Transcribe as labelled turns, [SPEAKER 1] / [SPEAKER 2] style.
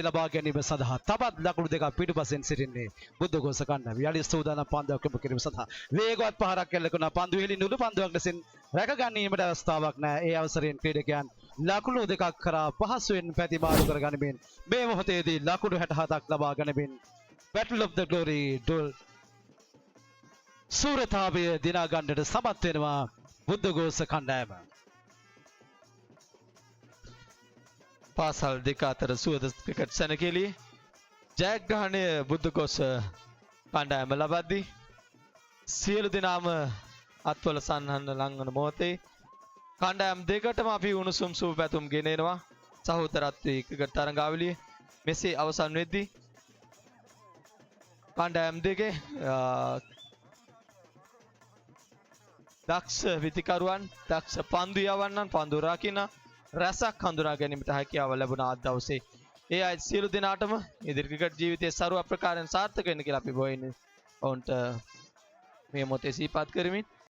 [SPEAKER 1] ලබා ගැනීම සඳහා තවත් ලකුණු දෙකක් පිටුපසින් සිටින්නේ බුද්ධඝෝෂ කණ්ඩායම. යලි සූදානම් පන්දුවක් යොමු කිරීම සඳහා වේගවත් පහරක් එල්ල කරන පන්දු හෙලින් උඩු පන්දුවක් ලෙසින් රැක ගැනීමට අවස්ථාවක් නැහැ. ඒ අවසරයෙන් ක්‍රීඩකයන් ලකුණු දෙකක් කරා පහසුවෙන් පැතිමාරු කර ගනිමින් මේ මොහොතේදී ලකුණු 67ක් ලබා ගනිමින් Battle of the Glory සූරතාවය දිනා ගන්නට සමත් වෙනවා බුද්ධඝෝෂ කණ්ඩායම.
[SPEAKER 2] පාසල් දෙක අතර සුවද ක්‍රිකට් සැනකෙළියේ ජයග්‍රහණය බුද්ධඝෝෂ කණ්ඩායම ලබද්දී සියලු දෙනාම අත්වල සන්හන්න ලංවන මොහොතේ කණ්ඩායම් දෙකටම අපි උණුසුම් සුබ පැතුම් ගෙනෙනවා සහෝදරත්වයේ ක්‍රිකට් තරඟාවලියේ. මෙසේ අවසන් වෙද්දී කණ්ඩායම් දෙකේ දක්ෂ විතිකරුවන් දක්ෂ පන්දු යවන්නන් පන්දු රකින්න රැසක් හඳුනා ගැනීමට හැකියාව ලැබුණා අද දවසේ. ඒ අය සියලු දෙනාටම ඉදිරි ක්‍රිකට් ජීවිතයේ සරුව ප්‍රකාරයෙන් සාර්ථක වෙන්න කියලා අපි බොයින්නේ ඔවුන්ට මේ මොහොතේ සිහිපත් කරමින්